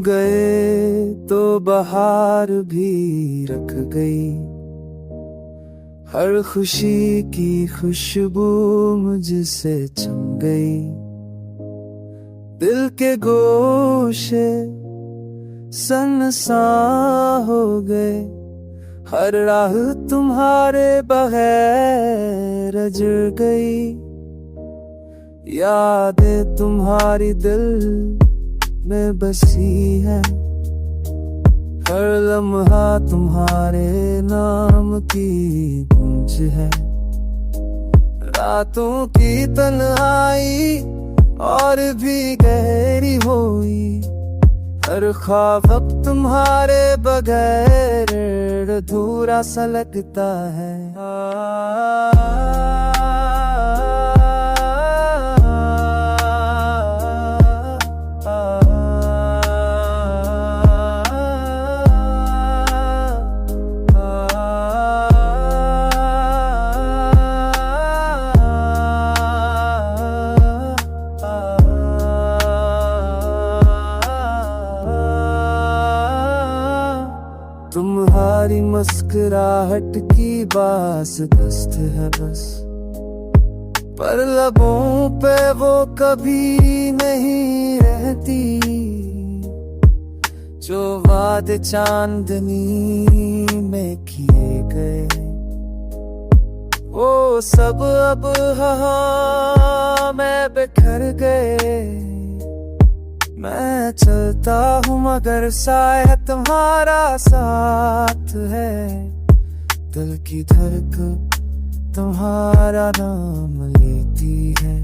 गए तो बहार भी रख गई, हर खुशी की खुशबू मुझसे छम गई। दिल के गोशे सनसा हो गए, हर राह तुम्हारे बगैर जड़ गई। यादें तुम्हारी दिल में बसी है, हर लम्हा तुम्हारे नाम की गूंज है। रातों की तन्हाई और भी गहरी हुई, हर ख्वाब अब तुम्हारे बगैर अधूरा सा लगता है। तुम्हारी मुस्कुराहट की बास दस्त है बस, पर लबों पे वो कभी नहीं रहती। जो वादे चांदनी में किए गए, वो सब अब हवा में बिखर गए। मैं चलता हूँ मगर साया तुम्हारा साथ है, दिल की धड़कन तुम्हारा नाम लेती है।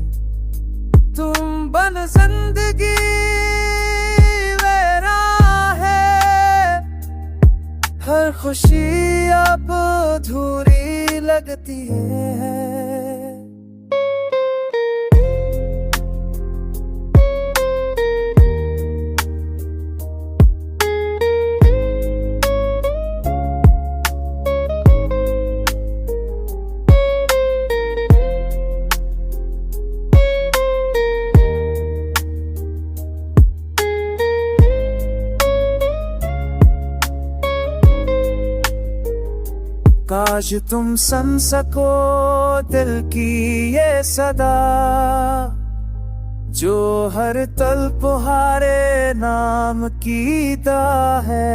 तुम बन जिंदगी मेरा है, हर खुशी अब अधूरी लगती है। काश तुम सुन सको दिल की ये सदा, जो हर तल तुम्हारे नाम कीता है।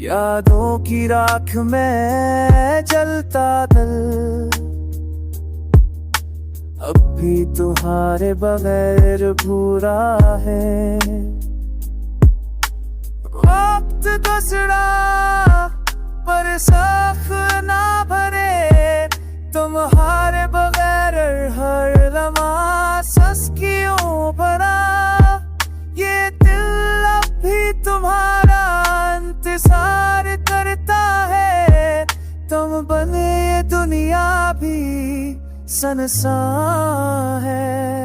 यादों की राख में जलता दिल, अब भी तुम्हारे बगैर भूरा है। वक्त गुजरा पर साख ना भरे, तुम्हारे बगैर हर लम्हा सस क्यों भरा। ये दिल अब भी तुम्हारा इंतजार करता है, तुम बने ये दुनिया भी सनसा है।